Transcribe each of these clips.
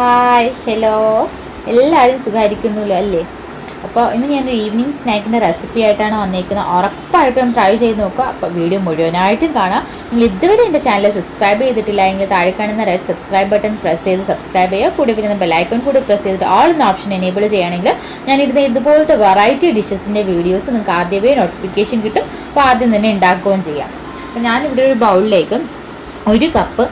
Hi hello, എല്ലാവരും സുഖമായിരിക്കുന്നുല്ലോ അല്ലേ? അപ്പോൾ ഇന്ന് ഞാനൊരു ഈവനിങ് സ്നാക്കിൻ്റെ റെസിപ്പി ആയിട്ടാണ് വന്നിരിക്കുന്നത്. ഉറപ്പായിട്ടും ട്രൈ ചെയ്ത് നോക്കുക. അപ്പോൾ വീഡിയോ മുഴുവനായിട്ടും കാണാം. നിങ്ങൾ ഇതുവരെ എൻ്റെ ചാനൽ സബ്സ്ക്രൈബ് ചെയ്തിട്ടില്ല എങ്കിൽ താഴെ കാണുന്ന റെഡ് സബ്സ്ക്രൈബ് ബട്ടൺ പ്രസ് ചെയ്ത് സബ്സ്ക്രൈബ് ചെയ്യുക. കൂടി പിന്നെ ബെല്ലൈക്കൺ കൂടി പ്രസ് ചെയ്തിട്ട് ഓൾ എന്ന ഓപ്ഷൻ എനേബിൾ ചെയ്യുകയാണെങ്കിൽ ഞാനിടുന്ന ഇതുപോലത്തെ വെറൈറ്റി ഡിഷസിൻ്റെ വീഡിയോസ് നിങ്ങൾക്ക് ആദ്യമേ നോട്ടിഫിക്കേഷൻ കിട്ടും. അപ്പോൾ ആദ്യം തന്നെ ഉണ്ടാക്കുകയും ചെയ്യാം. അപ്പോൾ ഞാനിവിടെ ഒരു ബൗളിലേക്ക് 1 കപ്പ്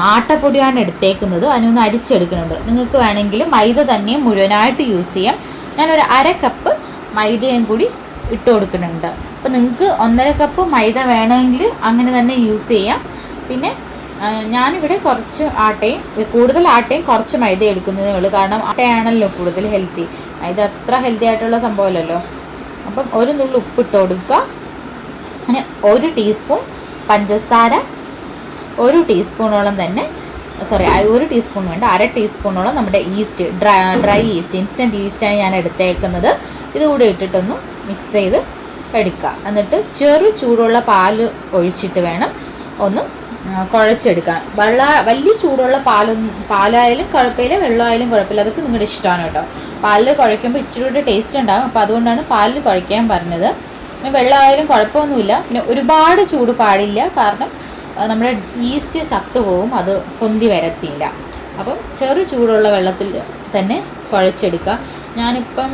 ആട്ടപ്പൊടിയാണ് എടുത്തേക്കുന്നത്. അതിനൊന്ന് അരിച്ചെടുക്കുന്നുണ്ട്. നിങ്ങൾക്ക് വേണമെങ്കിൽ മൈദ തന്നെ മുഴുവനായിട്ട് യൂസ് ചെയ്യാം. ഞാനൊരു 1/2 കപ്പ് മൈദയും കൂടി ഇട്ട് കൊടുക്കുന്നുണ്ട്. അപ്പോൾ നിങ്ങൾക്ക് 1.5 കപ്പ് മൈദ വേണമെങ്കിൽ അങ്ങനെ തന്നെ യൂസ് ചെയ്യാം. പിന്നെ ഞാനിവിടെ കുറച്ച് ആട്ടയും കൂടുതൽ ആട്ടയും കുറച്ച് മൈദ എടുക്കുന്നതേ ഉള്ളൂ. കാരണം ആട്ടയാണല്ലോ കൂടുതൽ ഹെൽത്തി, മൈദ അത്ര ഹെൽത്തി ആയിട്ടുള്ള സംഭവമല്ലല്ലോ. അപ്പം ഒരു നുള്ളി ഉപ്പിട്ട് കൊടുക്കുക. അങ്ങനെ 1 ടീസ്പൂൺ പഞ്ചസാര, 1 ടീസ്പൂണോളം തന്നെ 1 ടീസ്പൂൺ വേണ്ട 1/2 ടീസ്പൂണോളം നമ്മുടെ ഈസ്റ്റ്, ഡ്രൈ ഈസ്റ്റ്, ഇൻസ്റ്റൻറ്റ് ഈസ്റ്റാണ് ഞാൻ എടുത്തേക്കുന്നത്. ഇതുകൂടെ ഇട്ടിട്ടൊന്ന് മിക്സ് ചെയ്ത് എടുക്കുക. എന്നിട്ട് ചെറു ചൂടുള്ള പാൽ ഒഴിച്ചിട്ട് വേണം ഒന്ന് കുഴച്ചെടുക്കാൻ. വലിയ ചൂടുള്ള പാലായാലും കുഴപ്പമില്ല, വെള്ളമായാലും കുഴപ്പമില്ല, അതൊക്കെ നിങ്ങളുടെ ഇഷ്ടമാണ് കേട്ടോ. പാലിൽ കുഴയ്ക്കുമ്പോൾ ഇച്ചിരി കൂടെ ടേസ്റ്റ് ഉണ്ടാകും. അപ്പോൾ അതുകൊണ്ടാണ് പാലിൽ കുഴയ്ക്കാൻ പറഞ്ഞത്. വെള്ളമായാലും കുഴപ്പമൊന്നുമില്ല. പിന്നെ ഒരുപാട് ചൂട് പാടില്ല, കാരണം നമ്മുടെ ഈസ്റ്റ് ചത്തുപോകും, അത് പൊന്തി വരത്തില്ല. അപ്പം ചെറു ചൂടുള്ള വെള്ളത്തിൽ തന്നെ കുഴച്ചെടുക്കുക. ഞാനിപ്പം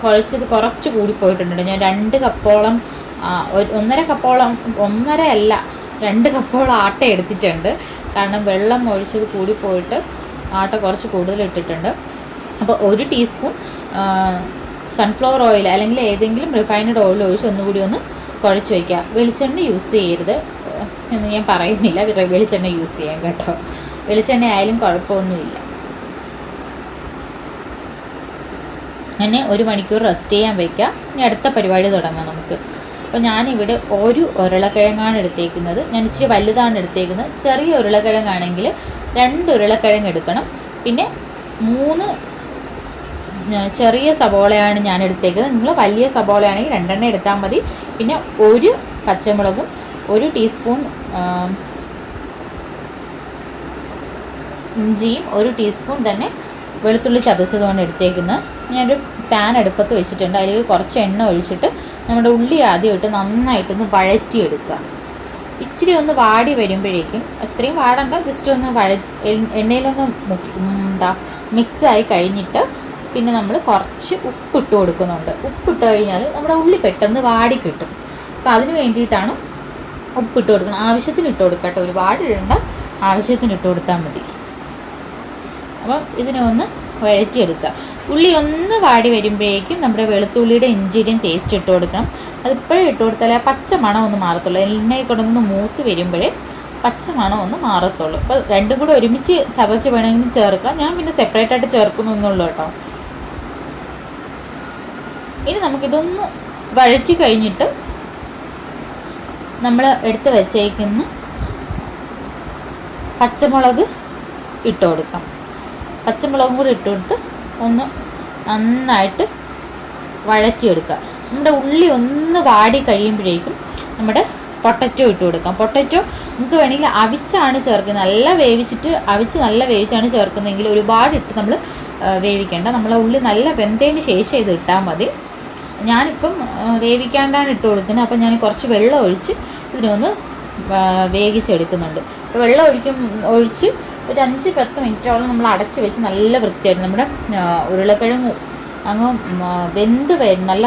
കുഴച്ചത് കുറച്ച് കൂടിപ്പോയിട്ടുണ്ട്. ഞാൻ 2 കപ്പോളം 1.5 കപ്പോളം 1.5 അല്ല 2 കപ്പോളം ആട്ട എടുത്തിട്ടുണ്ട്. കാരണം വെള്ളം ഒഴിച്ചത് കൂടിപ്പോയിട്ട് ആട്ട കുറച്ച് കൂടുതൽ ഇട്ടിട്ടുണ്ട്. അപ്പോൾ 1 ടീസ്പൂൺ സൺഫ്ലവർ ഓയിൽ അല്ലെങ്കിൽ ഏതെങ്കിലും റിഫൈൻഡ് ഓയിൽ ഒഴിച്ച് ഒന്നുകൂടി ഒന്ന് കുഴച്ച് വയ്ക്കുക. വെളിച്ചെണ്ണ യൂസ് ചെയ്യരുത് എന്ന് ഞാൻ പറയുന്നില്ല, വെളിച്ചെണ്ണ യൂസ് ചെയ്യാം കേട്ടോ. വെളിച്ചെണ്ണ ആയാലും കുഴപ്പമൊന്നുമില്ല. അങ്ങനെ 1 മണിക്കൂർ റെസ്റ്റ് ചെയ്യാൻ വയ്ക്കുക. ഇനി അടുത്ത പരിപാടി തുടങ്ങാം നമുക്ക്. അപ്പോൾ ഞാനിവിടെ 1 ഉരുളക്കിഴങ്ങാണ് എടുത്തേക്കുന്നത്. ഞാൻ ഇച്ചിരി വലുതാണ് എടുത്തേക്കുന്നത്. ചെറിയ ഉരുളക്കിഴങ്ങാണെങ്കിൽ 2 ഉരുളക്കിഴങ്ങ് എടുക്കണം. പിന്നെ 3 ചെറിയ സബോളയാണ് ഞാൻ എടുത്തേക്കുന്നത്. നിങ്ങൾ വലിയ സബോളയാണെങ്കിൽ 2 എടുത്താൽ മതി. പിന്നെ 1 പച്ചമുളകും, 1 ടീസ്പൂൺ ഇഞ്ചിയും, 1 ടീസ്പൂൺ തന്നെ വെളുത്തുള്ളി ചതച്ചതുകൊണ്ട് എടുത്തേക്കുന്നത്. ഞാനൊരു പാൻ അടുപ്പത്ത് വെച്ചിട്ടുണ്ട്. അതിലേക്ക് കുറച്ച് എണ്ണ ഒഴിച്ചിട്ട് നമ്മുടെ ഉള്ളി ആദ്യം ഇട്ട് നന്നായിട്ടൊന്ന് വഴറ്റിയെടുക്കുക. ഇച്ചിരി ഒന്ന് വാടി വരുമ്പോഴേക്കും, അത്രയും വാടണ്ട, ജസ്റ്റ് ഒന്ന് എണ്ണയിലൊന്ന് മിക്സായി കഴിഞ്ഞിട്ട് പിന്നെ നമ്മൾ കുറച്ച് ഉപ്പിട്ട് കൊടുക്കുന്നുണ്ട്. ഉപ്പിട്ട് കഴിഞ്ഞാൽ നമ്മുടെ ഉള്ളി പെട്ടെന്ന് വാടി കിട്ടും. അപ്പോൾ അതിന് വേണ്ടിയിട്ടാണ് ഉപ്പിട്ട് കൊടുക്കണം. ആവശ്യത്തിന് ഇട്ട് കൊടുക്കട്ടെ, ഒരുപാട് ഇടണ്ട, ആവശ്യത്തിന് ഇട്ട് കൊടുത്താൽ മതി. അപ്പം ഇതിനെ ഒന്ന് വഴറ്റിയെടുക്കുക. ഉള്ളി ഒന്ന് വാടി വരുമ്പോഴേക്കും നമ്മുടെ വെളുത്തുള്ളിയുടെ ഇഞ്ചിയുടെയും പേസ്റ്റ് ഇട്ട് കൊടുക്കണം. അതിപ്പോഴും ഇട്ട് കൊടുത്താലേ ആ പച്ച മണം ഒന്ന് മാറത്തുള്ളൂ. എണ്ണയിൽ കൊണ്ടൊന്ന് മൂത്ത് വരുമ്പോഴേ പച്ച മണം ഒന്ന് മാറത്തുള്ളൂ. അപ്പോൾ രണ്ടും കൂടെ ഒരുമിച്ച് ചതച്ച് വേണമെങ്കിലും ചേർക്കാം. ഞാൻ പിന്നെ സെപ്പറേറ്റ് ആയിട്ട് ചേർക്കുന്നുള്ളൂ കേട്ടോ. ഇനി നമുക്കിതൊന്ന് വഴറ്റി കഴിഞ്ഞിട്ട് നമ്മൾ എടുത്ത് വെച്ചേക്കുന്ന പച്ചമുളക് ഇട്ട് കൊടുക്കാം. പച്ചമുളകും കൂടി ഇട്ട് കൊടുത്ത് ഒന്ന് നന്നായിട്ട് വഴറ്റിയെടുക്കുക. നമ്മുടെ ഉള്ളി ഒന്ന് വാടി കഴിയുമ്പോഴേക്കും നമ്മുടെ പൊട്ടറ്റോ ഇട്ട് കൊടുക്കാം. പൊട്ടറ്റോ നമുക്ക് വേണമെങ്കിൽ അവിച്ചാണ് ചേർക്കുന്നത്. നല്ല വേവിച്ചാണ് ചേർക്കുന്നതെങ്കിൽ ഒരുപാട് ഇട്ട് നമ്മൾ വേവിക്കേണ്ട. നമ്മളെ ഉള്ളി നല്ല വെന്തതിന് ശേഷം ഇത് ഇട്ടാൽ മതി. ഞാനിപ്പം വേവിക്കാണ്ടാണ് ഇട്ട് കൊടുക്കുന്നത്. അപ്പം ഞാൻ കുറച്ച് വെള്ളം ഒഴിച്ച് ഇതിനൊന്ന് വേവിച്ചെടുക്കുന്നുണ്ട്. അപ്പോൾ വെള്ളം ഒഴിച്ച് ഒരു 5-10 മിനിറ്റോളം നമ്മൾ അടച്ച് വെച്ച് നല്ല വൃത്തിയായിട്ട് നമ്മുടെ ഉരുളക്കിഴങ്ങ് അങ്ങ് വെന്ത് വരും, നല്ല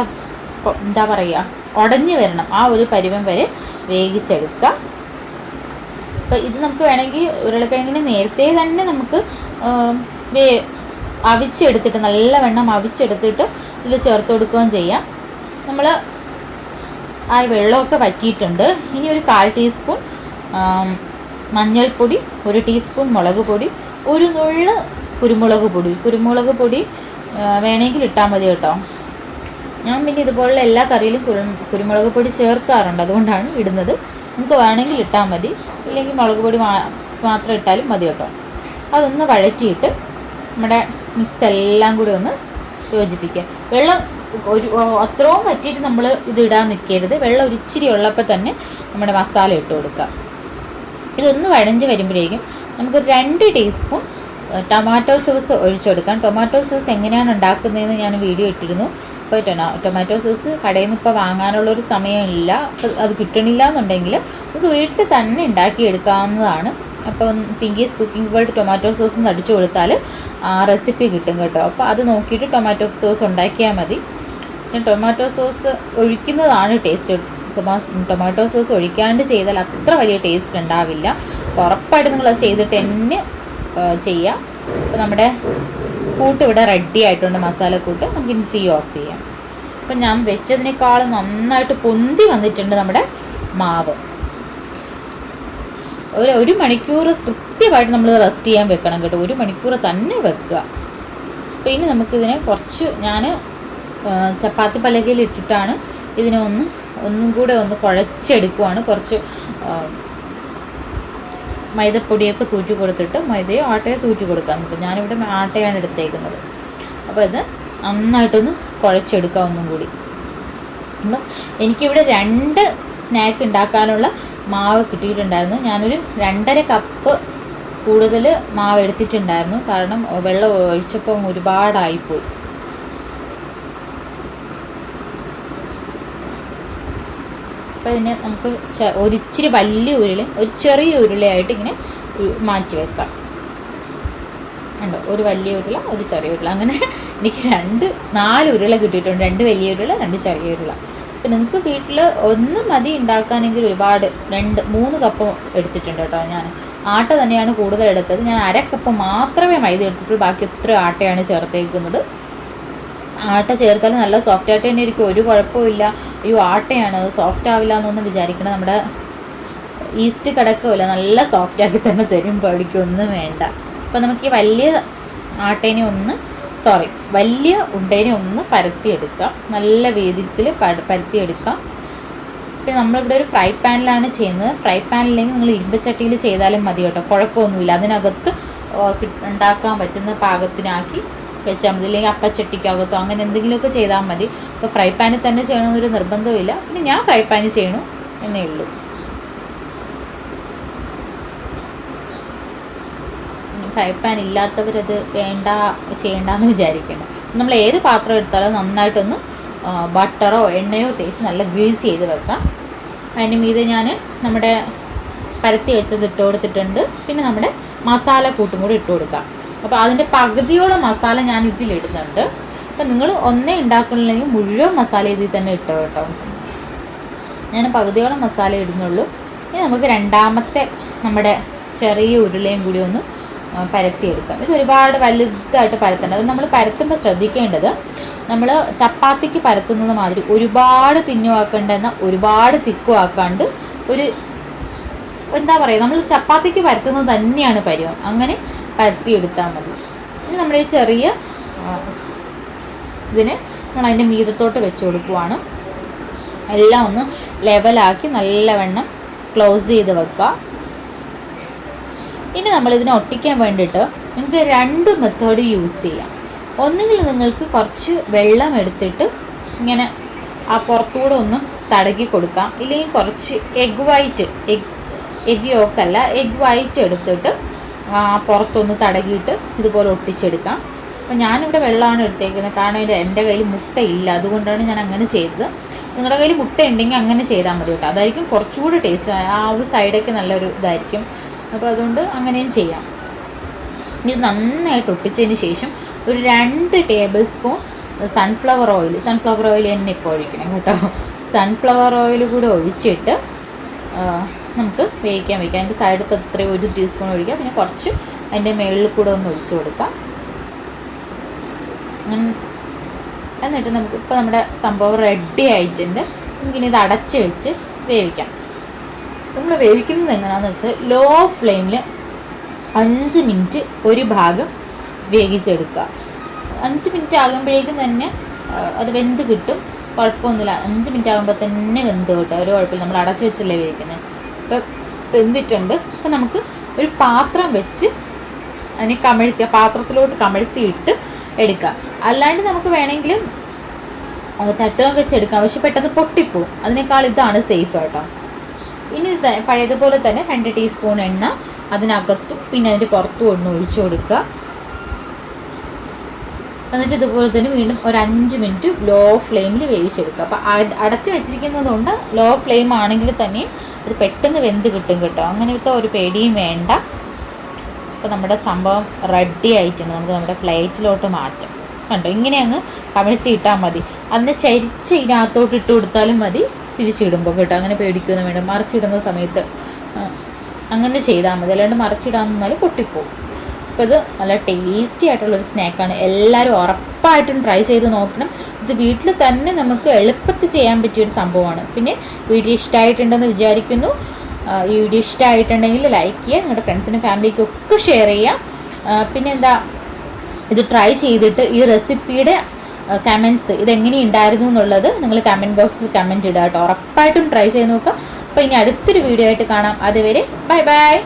എന്താ പറയുക, ഉടഞ്ഞു വരണം. ആ ഒരു പരുവം വരെ വേവിച്ചെടുക്കുക. അപ്പോൾ ഇത് നമുക്ക് വേണമെങ്കിൽ ഉരുളക്കിഴങ്ങിന് നേരത്തെ തന്നെ നമുക്ക് അവിച്ചെടുത്തിട്ട് നല്ലവണ്ണം അവിച്ചെടുത്തിട്ട് ഇതിൽ ചേർത്ത് കൊടുക്കുകയും ചെയ്യാം. നമ്മൾ ആ വെള്ളമൊക്കെ വറ്റിയിട്ടുണ്ട്. ഇനി ഒരു 1/4 ടീസ്പൂൺ മഞ്ഞൾപ്പൊടി, 1 ടീസ്പൂൺ മുളക് പൊടി, 1 നുള്ള് കുരുമുളക് പൊടി വേണമെങ്കിൽ ഇട്ടാൽ മതി കേട്ടോ. ഞാൻ പിന്നെ ഇതുപോലുള്ള എല്ലാ കറിയിലും കുരുമുളക് പൊടി ചേർക്കാറുണ്ട്, അതുകൊണ്ടാണ് ഇടുന്നത്. നിങ്ങൾക്ക് വേണമെങ്കിൽ ഇട്ടാൽ മതി, ഇല്ലെങ്കിൽ മുളക് പൊടി മാത്രം ഇട്ടാലും മതി കേട്ടോ. അതൊന്ന് വഴറ്റിയിട്ട് നമ്മുടെ മിക്സ് എല്ലാം കൂടി ഒന്ന് യോജിപ്പിക്കുക. വെള്ളം അത്രയും വറ്റിയിട്ട് നമ്മൾ ഇത് ഇടാൻ നിൽക്കരുത്. വെള്ളം ഒരിച്ചിരി ഉള്ളപ്പോൾ തന്നെ നമ്മുടെ മസാല ഇട്ട് കൊടുക്കുക. ഇതൊന്ന് വഴഞ്ഞ് വരുമ്പോഴേക്കും നമുക്ക് 2 ടീസ്പൂൺ ടൊമാറ്റോ സോസ് ഒഴിച്ചു കൊടുക്കാം. ടൊമാറ്റോ സോസ് എങ്ങനെയാണ് ഉണ്ടാക്കുന്നതെന്ന് ഞാൻ വീഡിയോ ഇട്ടിരുന്നു. അപ്പോൾ ടൊമാറ്റോ സോസ് കടയിൽ നിന്ന് ഇപ്പോൾ വാങ്ങാനുള്ളൊരു സമയമില്ല, അത് കിട്ടണില്ല എന്നുണ്ടെങ്കിൽ നമുക്ക് വീട്ടിൽ തന്നെ ഉണ്ടാക്കിയെടുക്കാവുന്നതാണ്. അപ്പം pinkies cooking world tomato sauce എന്ന് അടിച്ചു കൊടുത്താൽ റെസിപ്പി കിട്ടും കേട്ടോ. അപ്പോൾ അത് നോക്കിയിട്ട് ടൊമാറ്റോ സോസ് ഉണ്ടാക്കിയാൽ മതി. പിന്നെ ടൊമാറ്റോ സോസ് ഒഴിക്കുന്നതാണ് ടേസ്റ്റ്. ടൊമാറ്റോ സോസ് ഒഴിക്കാണ്ട് ചെയ്താൽ അത്ര വലിയ ടേസ്റ്റ് ഉണ്ടാവില്ല. അപ്പോൾ ഉറപ്പായിട്ട് നിങ്ങളത് ചെയ്തിട്ട് തന്നെ ചെയ്യാം. അപ്പോൾ നമ്മുടെ കൂട്ട് ഇവിടെ റെഡി ആയിട്ടുണ്ട്, മസാലക്കൂട്ട്. നമുക്കിനി തീ ഓഫ് ചെയ്യാം. അപ്പം ഞാൻ വെച്ചതിനേക്കാളും നന്നായിട്ട് പൊന്തി വന്നിട്ടുണ്ട് നമ്മുടെ മാവ്. ഒരു മണിക്കൂർ കൃത്യമായിട്ട് നമ്മൾ റെസ്റ്റ് ചെയ്യാൻ വെക്കണം കേട്ടോ. 1 മണിക്കൂർ തന്നെ വെക്കുക. അപ്പോൾ ഇനി നമുക്കിതിനെ കുറച്ച് ഞാൻ ചപ്പാത്തി പലകയിൽ ഇട്ടിട്ടാണ് ഇതിനെ ഒന്നും കൂടെ കുഴച്ചെടുക്കുവാണ്. കുറച്ച് മൈദപ്പൊടിയൊക്കെ തൂറ്റി കൊടുത്തിട്ട് മൈദയോ ആട്ടയോ തൂറ്റി കൊടുക്കാം നമുക്ക്. ഞാനിവിടെ ആട്ടയാണ് എടുത്തേക്കുന്നത്. അപ്പോൾ ഇത് നന്നായിട്ടൊന്ന് കുഴച്ചെടുക്കാം ഒന്നും കൂടി. അപ്പം എനിക്കിവിടെ 2 സ്നാക്ക് ഉണ്ടാക്കാനുള്ള മാവ് കിട്ടിയിട്ടുണ്ടായിരുന്നു. ഞാനൊരു 2.5 കപ്പ് കൂടുതൽ മാവ് എടുത്തിട്ടുണ്ടായിരുന്നു, കാരണം വെള്ളം ഒഴിച്ചപ്പം ഒരുപാടായിപ്പോയി. അപ്പോൾ ഇതിനെ നമുക്ക് ഒരിച്ചിരി വലിയ ഉരുള, ഒരു ചെറിയ ഉരുളയായിട്ട് ഇങ്ങനെ മാറ്റി വെക്കാം. ഉണ്ടോ, ഒരു വലിയ ഉരുള, ഒരു ചെറിയ ഉരുള, അങ്ങനെ എനിക്ക് 4 ഉരുള കിട്ടിയിട്ടുണ്ട്. 2 വലിയ ഉരുള, 2 ചെറിയ ഉരുള. അപ്പോൾ നിങ്ങൾക്ക് വീട്ടിൽ ഒന്ന് മതി ഉണ്ടാക്കാനെങ്കിൽ ഒരുപാട് 2-3 കപ്പ് എടുത്തിട്ടുണ്ട് കേട്ടോ. ഞാൻ ആട്ട തന്നെയാണ് കൂടുതൽ എടുത്തത്. ഞാൻ 1/2 കപ്പ് മാത്രമേ മൈദ എടുത്തിട്ടുള്ളൂ, ബാക്കി എത്ര ആട്ടയാണ് ചേർത്തേക്കുന്നത്. ആട്ട ചേർത്താൽ നല്ല സോഫ്റ്റ് ആയിട്ട് തന്നെ ഇരിക്കും, ഒരു കുഴപ്പമില്ല. അയ്യോ ആട്ടയാണ് അത് സോഫ്റ്റ് ആവില്ല എന്നൊന്നും വിചാരിക്കണം. നമ്മുടെ ഈസ്റ്റ് കിടക്കില്ല, നല്ല സോഫ്റ്റ് ആക്കി തന്നെ തരും, പേടിക്കൊന്നും വേണ്ട. അപ്പോൾ നമുക്ക് ഈ വലിയ ഉണ്ടേനെ ഒന്ന് പരത്തിയെടുക്കാം, നല്ല വേദിത്തിൽ പരത്തിയെടുക്കാം. പിന്നെ നമ്മളിവിടെ ഒരു ഫ്രൈ പാനിലാണ് ചെയ്യുന്നത്. ഫ്രൈ പാനില്ലെങ്കിൽ നിങ്ങൾ ഇരുമ്പച്ചട്ടിയിൽ ചെയ്താലും മതി കേട്ടോ, കുഴപ്പമൊന്നുമില്ല. അതിനകത്ത് ഉണ്ടാക്കാൻ പറ്റുന്ന പാകത്തിനാക്കി വെച്ചാൽ മതി, അല്ലെങ്കിൽ അപ്പച്ചട്ടിക്കകത്തോ അങ്ങനെ എന്തെങ്കിലുമൊക്കെ ചെയ്താൽ മതി. ഇപ്പോൾ ഫ്രൈ പാനിൽ തന്നെ ചെയ്യണമെന്നൊരു നിർബന്ധമില്ല. പിന്നെ ഞാൻ ഫ്രൈ പാനിൽ ചെയ്യണു എന്നേ ഉള്ളൂ. ഫ്രൈ പാൻ ഇല്ലാത്തവരത് ചെയ്യേണ്ടെന്ന് വിചാരിക്കേണ്ട. നമ്മൾ ഏത് പാത്രം എടുത്താലും നന്നായിട്ടൊന്ന് ബട്ടറോ എണ്ണയോ തേച്ച് നല്ല ഗ്രീസ് ചെയ്ത് വെക്കാം. അതിന് മീതെ ഞാൻ നമ്മുടെ പരത്തി വെച്ചത് ഇട്ട് കൊടുത്തിട്ടുണ്ട്. പിന്നെ നമ്മുടെ മസാല കൂട്ടും കൂടി ഇട്ട് കൊടുക്കാം. അപ്പോൾ അതിൻ്റെ പകുതിയോളം മസാല ഞാൻ ഇതിലിടുന്നുണ്ട്. അപ്പോൾ നിങ്ങൾ ഒന്നേ ഉണ്ടാക്കണില്ലെങ്കിൽ മുഴുവൻ മസാല ഇതിൽ തന്നെ ഇട്ടോ കേട്ടോ. ഞാൻ പകുതിയോളം മസാല ഇടുന്നുള്ളൂ. ഇനി നമുക്ക് രണ്ടാമത്തെ നമ്മുടെ ചെറിയ ഉരുളയും കൂടി ഒന്ന് പരത്തിയെടുക്കാം. ഇത് ഒരുപാട് വലുതായിട്ട് പരത്തേണ്ടത്. അത് നമ്മൾ പരത്തുമ്പോൾ ശ്രദ്ധിക്കേണ്ടത്, നമ്മൾ ചപ്പാത്തിക്ക് പരത്തുന്നത് മാതിരി ഒരുപാട് തിന്നുമാക്കേണ്ട എന്നാൽ ഒരുപാട് തിക്കുമാക്കാണ്ട് ഒരു എന്താ പറയുക, നമ്മൾ ചപ്പാത്തിക്ക് പരത്തുന്നത് തന്നെയാണ് പരുവം, അങ്ങനെ പരത്തിയെടുത്താൽ മതി. ഇനി നമ്മുടെ ഈ ചെറിയ ഇതിന് നമ്മൾ അതിൻ്റെ മീതത്തോട്ട് വെച്ച് കൊടുക്കുവാണ്. എല്ലാം ഒന്ന് ലെവലാക്കി നല്ലവണ്ണം ക്ലോസ് ചെയ്ത് വെക്കുക. ഇനി നമ്മളിതിനെ ഒട്ടിക്കാൻ വേണ്ടിയിട്ട് നിങ്ങൾക്ക് 2 മെത്തേഡ് യൂസ് ചെയ്യാം. ഒന്നുകിൽ നിങ്ങൾക്ക് കുറച്ച് വെള്ളം എടുത്തിട്ട് ഇങ്ങനെ ആ പുറത്തൂടെ ഒന്ന് തടകി കൊടുക്കാം, ഇല്ലെങ്കിൽ കുറച്ച് എഗ് വൈറ്റ് എടുത്തിട്ട് പുറത്തൊന്ന് തടകിയിട്ട് ഇതുപോലെ ഒട്ടിച്ചെടുക്കാം. അപ്പോൾ ഞാനിവിടെ വെള്ളമാണ് എടുത്തേക്കുന്നത്, കാരണം എൻ്റെ കയ്യിൽ മുട്ടയില്ല, അതുകൊണ്ടാണ് ഞാൻ അങ്ങനെ ചെയ്തത്. നിങ്ങളുടെ കയ്യിൽ മുട്ട ഉണ്ടെങ്കിൽ അങ്ങനെ ചെയ്താൽ മതി കേട്ടോ, അതായിരിക്കും കുറച്ചുകൂടി ടേസ്റ്റ്. ആ ഒരു സൈഡൊക്കെ നല്ലൊരു ഇതായിരിക്കും. അപ്പോൾ അതുകൊണ്ട് അങ്ങനെയും ചെയ്യാം. ഇത് നന്നായിട്ട് ഒട്ടിച്ചതിന് ശേഷം ഒരു 2 ടേബിൾ സ്പൂൺ സൺഫ്ലവർ ഓയിൽ തന്നെ ഇപ്പോൾ ഒഴിക്കണം കേട്ടോ. സൺഫ്ലവർ ഓയിൽ കൂടെ ഒഴിച്ചിട്ട് നമുക്ക് വേവിക്കാൻ വയ്ക്കാം. അതിൻ്റെ സൈഡത്ത് അത്രയും 1 ടീസ്പൂൺ ഒഴിക്കാം, പിന്നെ കുറച്ച് അതിൻ്റെ മുകളിൽ കൂടെ ഒന്ന് ഒഴിച്ചു കൊടുക്കാം. എന്നിട്ട് നമുക്ക് ഇപ്പോൾ നമ്മുടെ സംഭവം റെഡി ആയിട്ടുണ്ട്. നമുക്കിനി ഇത് അടച്ച് വെച്ച് വേവിക്കാം. നമ്മൾ വേവിക്കുന്നത് എങ്ങനെയാണെന്ന് വെച്ചാൽ ലോ ഫ്ലെയിമിൽ 5 മിനിറ്റ് ഒരു ഭാഗം വേവിച്ചെടുക്കുക. 5 മിനിറ്റ് ആകുമ്പോഴേക്കും തന്നെ അത് വെന്ത് കിട്ടും, കുഴപ്പമൊന്നുമില്ല. 5 മിനിറ്റ് ആകുമ്പോൾ തന്നെ വെന്ത് കിട്ടും, ഒരു കുഴപ്പമില്ല. നമ്മൾ അടച്ച് വെച്ചല്ലേ വേവിക്കുന്നത്. അപ്പോൾ വെന്തിട്ടുണ്ട്. അപ്പോൾ നമുക്ക് ഒരു പാത്രം വെച്ച് അതിനെ പാത്രത്തിലോട്ട് കമഴ്ത്തിയിട്ട് എടുക്കാം. അല്ലാണ്ട് നമുക്ക് വേണമെങ്കിൽ ചട്ടുകം വെച്ച് എടുക്കാം, പക്ഷെ പെട്ടെന്ന് പൊട്ടിപ്പോവും. അതിനേക്കാൾ ഇതാണ് സേഫ് കേട്ടോ. ഇനി പഴയതുപോലെ തന്നെ 2 ടീസ്പൂൺ എണ്ണ അതിനകത്തും പിന്നെ അതിൻ്റെ പുറത്തും ഒന്ന് ഒഴിച്ചു കൊടുക്കുക. എന്നിട്ട് ഇതുപോലെ തന്നെ വീണ്ടും ഒരു 5 മിനിറ്റ് ലോ ഫ്ലെയിമിൽ വേവിച്ചെടുക്കുക. അപ്പോൾ അടച്ച് വെച്ചിരിക്കുന്നതുകൊണ്ട് ലോ ഫ്ലെയിം ആണെങ്കിൽ തന്നെ അത് പെട്ടെന്ന് വെന്ത് കിട്ടും കേട്ടോ. അങ്ങനത്തെ ഒരു പേടിയും വേണ്ട. അപ്പോൾ നമ്മുടെ സംഭവം റെഡി ആയിട്ടുണ്ട്. നമുക്ക് നമ്മുടെ പ്ലേറ്റിലോട്ട് മാറ്റാം. കണ്ടോ, ഇങ്ങനെ അങ്ങ് കമിഴ്ത്തി ഇട്ടാൽ മതി. അതിനെ ചരിച്ച് ഇതിനകത്തോട്ട് ഇട്ട് കൊടുത്താലും മതി തിരിച്ചിടുമ്പോൾ കേട്ടോ. അങ്ങനെ പേടിക്കൊന്നും വേണ്ട. മറിച്ചിടുന്ന സമയത്ത് അങ്ങനെ ചെയ്താൽ മതി, അല്ലാണ്ട് മറിച്ചിടാൻ നിന്നാൽ പൊട്ടിപ്പോവും. അപ്പോൾ ഇത് നല്ല ടേസ്റ്റി ആയിട്ടുള്ളൊരു സ്നാക്കാണ്. എല്ലാവരും ഉറപ്പായിട്ടും ട്രൈ ചെയ്ത് നോക്കണം. ഇത് വീട്ടിൽ തന്നെ നമുക്ക് എളുപ്പത്തിൽ ചെയ്യാൻ പറ്റിയൊരു സംഭവമാണ്. പിന്നെ വീഡിയോ ഇഷ്ടമായിട്ടുണ്ടെന്ന് വിചാരിക്കുന്നു. ഈ വീഡിയോ ഇഷ്ടമായിട്ടുണ്ടെങ്കിൽ ലൈക്ക് ചെയ്യുക, നിങ്ങളുടെ ഫ്രണ്ട്സിനും ഫാമിലിക്കും ഒക്കെ ഷെയർ ചെയ്യുക. പിന്നെ എന്താ, ഇത് ട്രൈ ചെയ്തിട്ട് ഈ റെസിപ്പിയുടെ കമൻറ്റ്സ് ഇതെങ്ങനെയുണ്ടായിരുന്നു എന്നുള്ളത് നിങ്ങൾ കമൻറ്റ് ബോക്സിൽ കമൻറ്റ് ഇടുക കേട്ടോ. ഉറപ്പായിട്ടും ട്രൈ ചെയ്ത് നോക്കുക. അപ്പോൾ ഇനി അടുത്തൊരു വീഡിയോ ആയിട്ട് കാണാം. അതുവരെ ബൈ ബൈ.